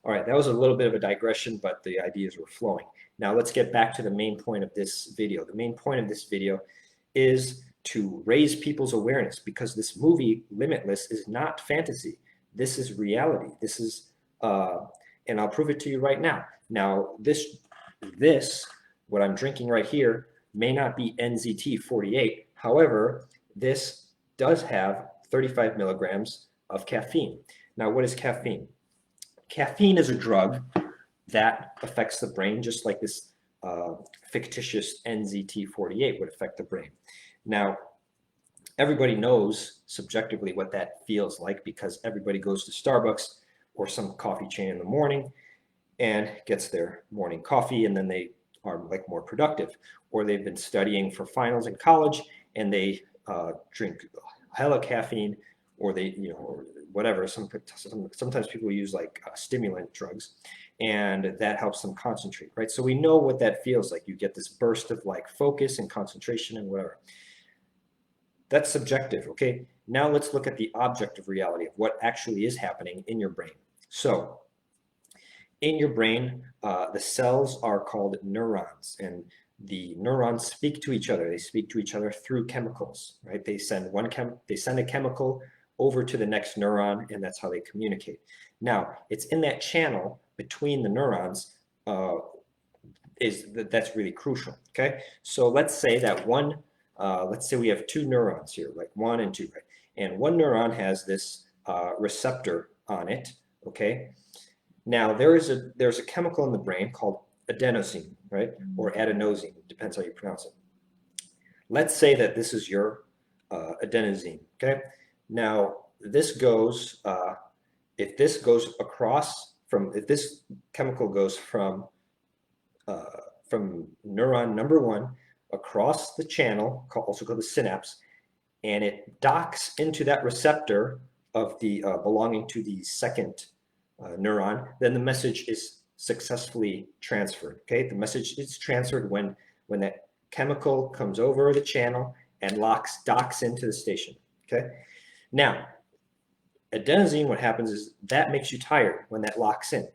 All right, that was a little bit of a digression, but the ideas were flowing. Now let's get back to the main point of this video. The main point of this video is to raise people's awareness, because this movie, Limitless, is not fantasy. This is reality. This is, and I'll prove it to you right now. Now, what I'm drinking right here, may not be NZT 48. However, this does have 35 milligrams of caffeine. Now, what is caffeine? Caffeine is a drug that affects the brain, just like this fictitious NZT 48 would affect the brain. Now, everybody knows subjectively what that feels like, because everybody goes to Starbucks or some coffee chain in the morning and gets their morning coffee, and then they are like more productive. Or they've been studying for finals in college and they drink hella caffeine, or they, or whatever. Sometimes people use like stimulant drugs, and that helps them concentrate, right? So we know what that feels like. You get this burst of like focus and concentration and whatever. That's subjective, okay? Now let's look at the objective reality of what actually is happening in your brain. So in your brain, the cells are called neurons, and the neurons speak to each other. They speak to each other through chemicals, right? They send a chemical over to the next neuron, and that's how they communicate. Now, it's in that channel between the neurons that's really crucial, okay? So let's say that let's say we have two neurons here, like 1 and 2, right? And one neuron has this receptor on it, okay? Now, there's a chemical in the brain called adenosine, right? Or adenosine, depends how you pronounce it. Let's say that this is your adenosine, okay? Now, this goes, if this chemical goes from neuron number 1 across the channel, also called the synapse, and it docks into that receptor of the belonging to the second neuron, then the message is successfully transferred. Okay, the message is transferred when that chemical comes over the channel and docks into the station. Okay, now adenosine, what happens is that makes you tired when that locks in.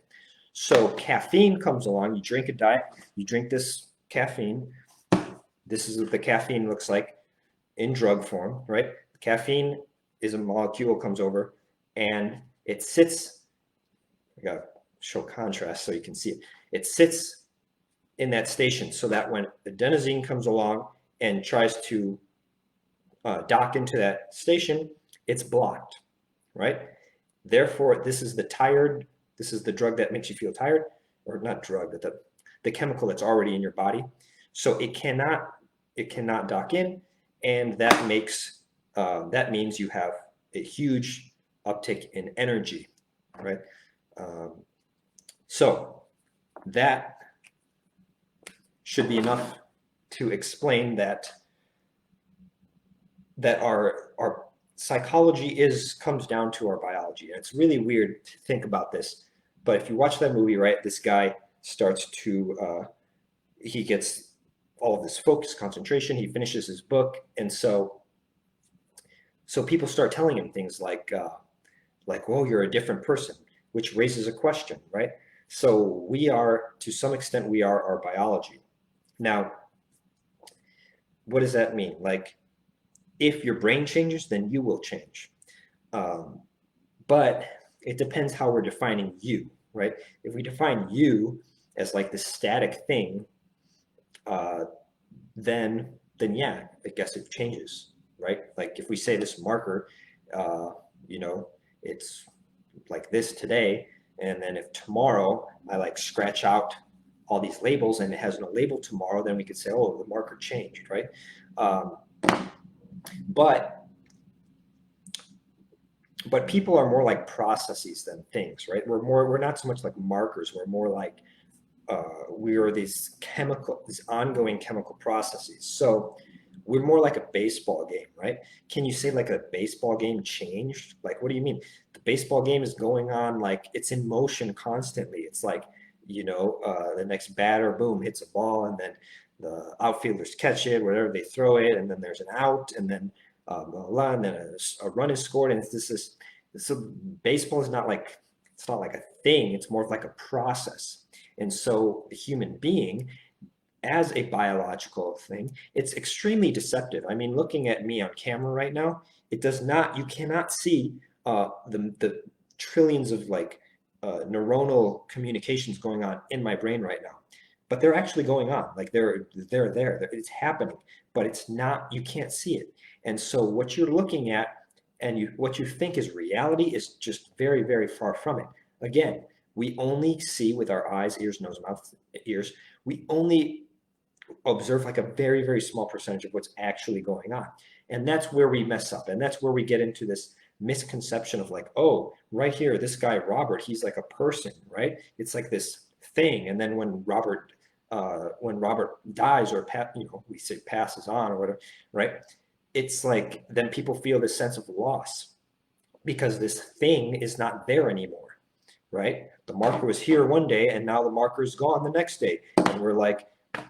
So caffeine comes along. You drink this caffeine. This is what the caffeine looks like in drug form, right? Caffeine is a molecule, comes over, and it sits. I gotta show contrast so you can see it. It sits in that station, so that when adenosine comes along and tries to dock into that station, it's blocked, right? Therefore, this is the drug that makes you feel tired, or not drug, but the chemical that's already in your body. So it cannot dock in, and that means you have a huge uptick in energy, right? So that should be enough to explain that our psychology comes down to our biology. And it's really weird to think about this, but if you watch that movie, right, this guy starts to he gets all of this focus, concentration, he finishes his book, and so people start telling him things like, "Whoa, you're a different person," which raises a question, right? So to some extent, we are our biology. Now, what does that mean? Like, if your brain changes, then you will change. But it depends how we're defining you, right? If we define you as like this static thing, then yeah, I guess it changes, right? Like if we say this marker, it's like this today, and then if tomorrow I like scratch out all these labels and it has no label tomorrow, then we could say, oh, the marker changed, right? But people are more like processes than things, right? We're not so much like markers. We're more like we are these ongoing chemical processes. So we're more like a baseball game, right? Can you say like a baseball game changed? Like, what do you mean? The baseball game is going on, like it's in motion constantly. It's like, the next batter, boom, hits a ball, and then the outfielders catch it, whatever, they throw it, and then there's an out, and then blah, blah, blah, and then a run is scored, and so baseball is not like it's not like a thing, it's more like a process. And so the human being, as a biological thing, it's extremely deceptive. I mean, looking at me on camera right now, it does not, you cannot see the trillions of like neuronal communications going on in my brain right now. But they're actually going on, like they're there, it's happening, but it's not, you can't see it. And so what you're looking at and what you think is reality is just very, very far from it. Again, we only see with our eyes, ears, nose, mouth, ears. We only observe like a very, very small percentage of what's actually going on. And that's where we mess up. And that's where we get into this misconception of like, oh, right here, this guy, Robert, he's like a person, right? It's like this thing. And then when Robert dies or, we say passes on or whatever, right? It's like, then people feel this sense of loss because this thing is not there anymore, right? The marker was here one day and now the marker is gone the next day. And we're like,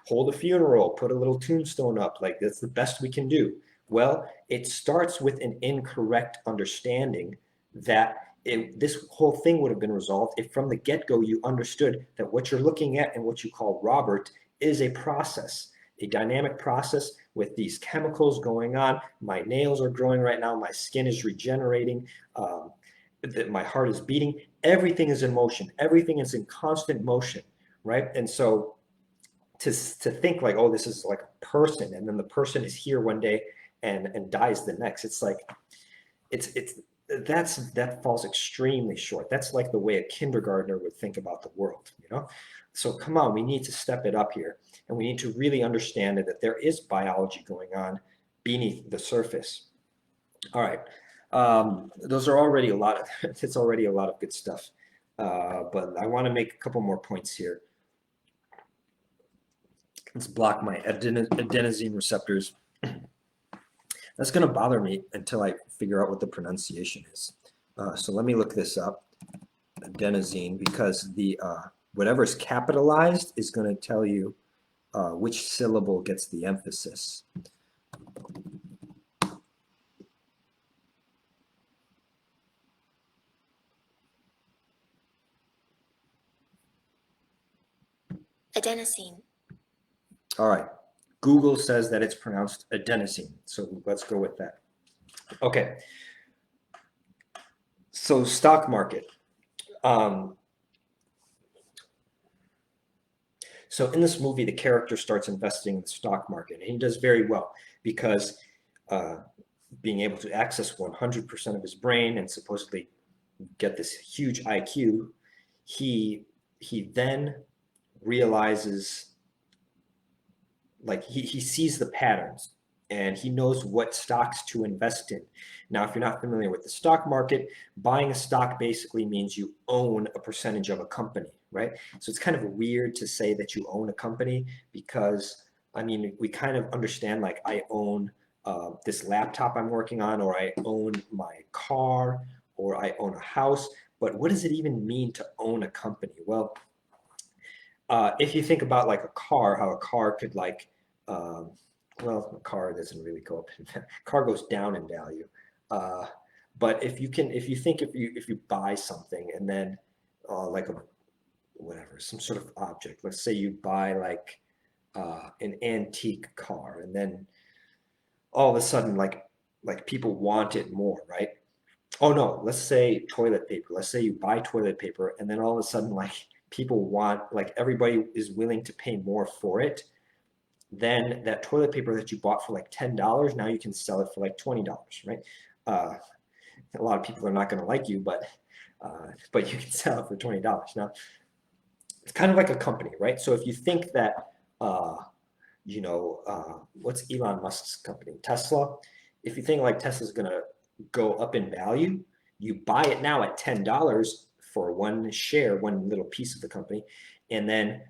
hold a funeral, put a little tombstone up, like that's the best we can do. Well, it starts with an incorrect understanding that this whole thing would have been resolved if from the get-go you understood that what you're looking at and what you call Robert is a process, a dynamic process with these chemicals going on. My nails are growing right now, my skin is regenerating, my heart is beating, everything is in motion, everything is in constant motion, right? And so to think like, oh, this is like a person, and then the person is here one day and dies the next. It's like, that falls extremely short. That's like the way a kindergartner would think about the world, you know? So come on, we need to step it up here, and we need to really understand that there is biology going on beneath the surface. All right, those are already a lot of, it's already a lot of good stuff, but I want to make a couple more points here. Let's block my adenosine receptors. That's going to bother me until I figure out what the pronunciation is. So let me look this up, adenosine, because the whatever is capitalized is going to tell you which syllable gets the emphasis. Adenosine. All right. Google says that it's pronounced adenosine, so let's go with that. Okay. So stock market. So in this movie, the character starts investing in the stock market, and he does very well because being able to access 100% of his brain and supposedly get this huge IQ, he then realizes, like he sees the patterns and he knows what stocks to invest in. Now, if you're not familiar with the stock market, buying a stock basically means you own a percentage of a company, right? So it's kind of weird to say that you own a company because, I mean, we kind of understand like I own this laptop I'm working on, or I own my car, or I own a house. But what does it even mean to own a company? Well, if you think about like a car, how a car could like, well, a car doesn't really go up. Car goes down in value. But if you buy something and then like some sort of object, let's say you buy like an antique car, and then all of a sudden like people want it more, right? Oh no, let's say toilet paper. Let's say you buy toilet paper and then all of a sudden like people want, like everybody is willing to pay more for it. Then that toilet paper that you bought for like $10, now you can sell it for like $20, right? A lot of people are not going to like you, but you can sell it for $20. Now, it's kind of like a company, right? So if you think that, what's Elon Musk's company? Tesla. If you think like Tesla's going to go up in value, you buy it now at $10 for one share, one little piece of the company. And then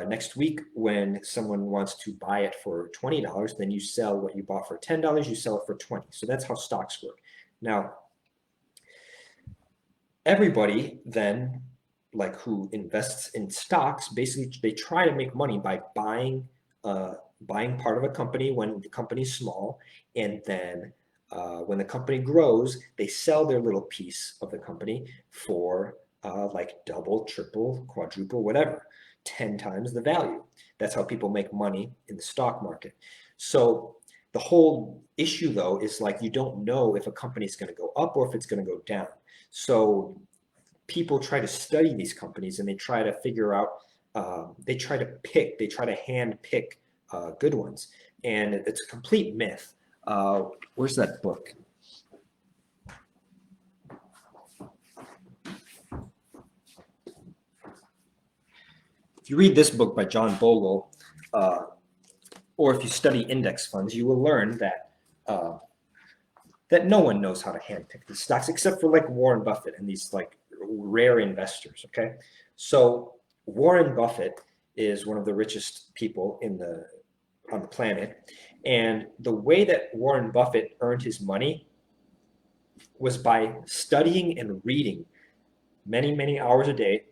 next week, when someone wants to buy it for $20, then you sell what you bought for $10, you sell it for $20. So that's how stocks work. Now, everybody then, like who invests in stocks, basically they try to make money by buying part of a company when the company's small, and then when the company grows, they sell their little piece of the company for like double, triple, quadruple, whatever, 10 times the value. That's how people make money in the stock market. So the whole issue, though, is like you don't know if a company is going to go up or if it's going to go down. So people try to study these companies and they try to figure out, they try to hand pick good ones. And it's a complete myth. Where's that book? If you read this book by John Bogle, or if you study index funds, you will learn that no one knows how to handpick these stocks except for like Warren Buffett and these like rare investors. Okay, so Warren Buffett is one of the richest people on the planet, and the way that Warren Buffett earned his money was by studying and reading many hours a day.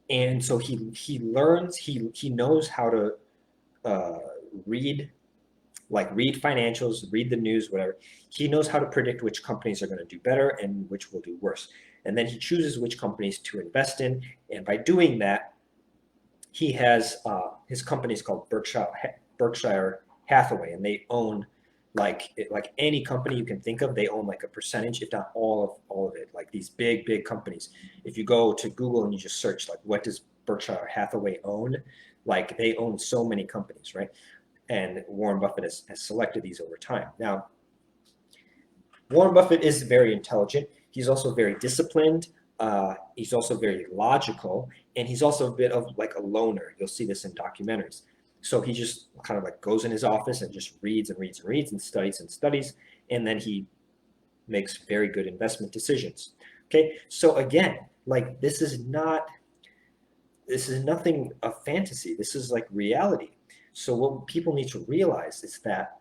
And so he learns, he knows how to uh, read read financials, read the news, whatever. He knows how to predict which companies are going to do better and which will do worse. And then he chooses which companies to invest in. And by doing that, he has his company is called Berkshire Hathaway, and they own like any company you can think of. They own like a percentage, if not all of it. Like these big companies. If you go to Google and you just search like what does Berkshire Hathaway own, like they own so many companies, right? And Warren Buffett has selected these over time. Now, Warren Buffett is very intelligent. He's also very disciplined. He's also very logical, and he's also a bit of like a loner. You'll see this in documentaries. So he just kind of like goes in his office and just reads and studies, and then he makes very good investment decisions. Okay, so again, like this is nothing of fantasy. This is like reality. So what people need to realize is that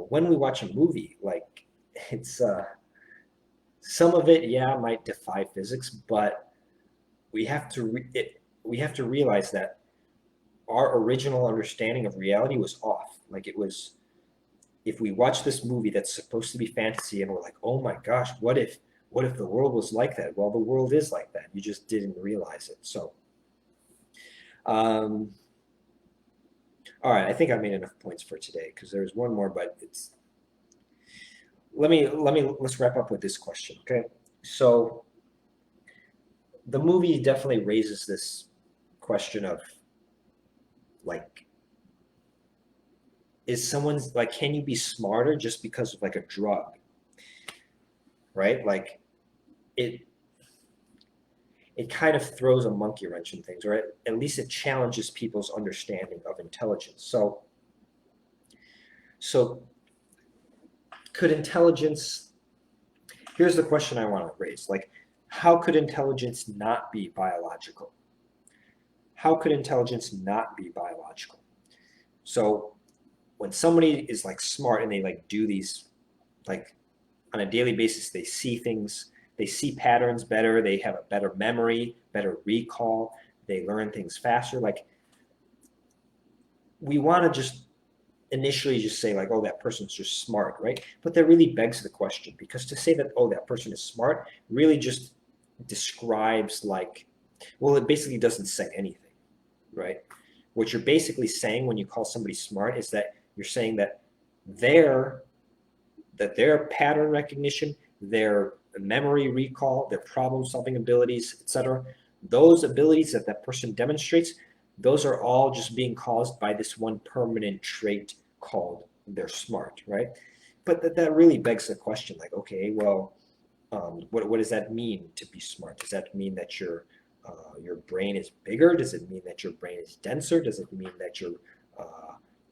when we watch a movie, like it's some of it, yeah, might defy physics, but we have to realize that our original understanding of reality was off. Like it was, if we watch this movie that's supposed to be fantasy and we're like, oh my gosh, what if the world was like that? Well, the world is like that. You just didn't realize it. So, all right, I think I made enough points for today because there's one more, but let's wrap up with this question. Okay. So the movie definitely raises this question of like, can you be smarter just because of like a drug? Right? Like it kind of throws a monkey wrench in things, or at least it challenges people's understanding of intelligence. So could intelligence, here's the question I want to raise, like, how could intelligence not be biological? How could intelligence not be biological? So when somebody is like smart and they like do these, like on a daily basis, they see things, they see patterns better, they have a better memory, better recall, they learn things faster. Like we want to just initially just say like, oh, that person's just smart, right? But that really begs the question, because to say that, oh, that person is smart really just describes like, well, it basically doesn't say anything, right? What you're basically saying when you call somebody smart is that you're saying that their pattern recognition, their memory recall, their problem solving abilities, etc., those abilities that person demonstrates, those are all just being caused by this one permanent trait called they're smart, right? But that really begs the question, like, okay, well, what does that mean to be smart? Does that mean that your brain is bigger? Does it mean that your brain is denser? Does it mean that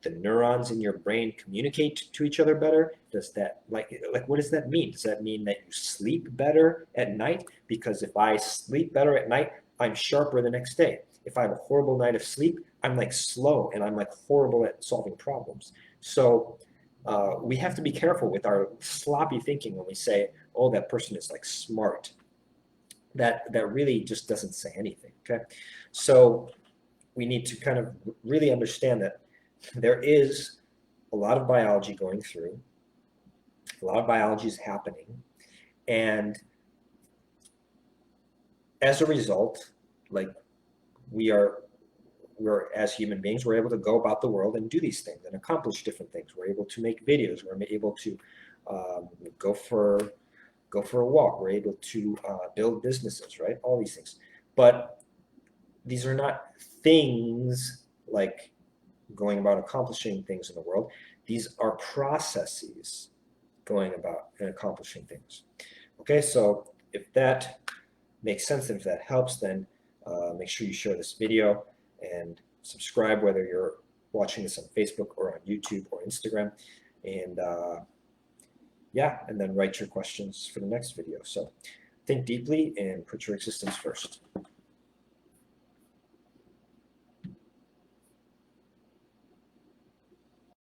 the neurons in your brain communicate to each other better? Does that like what does that mean? Does that mean that you sleep better at night? Because if I sleep better at night, I'm sharper the next day. If I have a horrible night of sleep, I'm like slow and I'm like horrible at solving problems. So we have to be careful with our sloppy thinking when we say, oh, that person is like smart. That really just doesn't say anything. Okay, so we need to kind of really understand that there is a lot of biology going through, a lot of biology is happening, and as a result, like we're as human beings, we're able to go about the world and do these things and accomplish different things. We're able to make videos. We're able to go for a walk. We're able to build businesses, right? All these things. But these are not things like going about accomplishing things in the world. These are processes going about and accomplishing things. Okay, so if that makes sense and if that helps, then make sure you share this video and subscribe, whether you're watching this on Facebook or on YouTube or Instagram. And yeah, and then write your questions for the next video. So think deeply and put your existence first.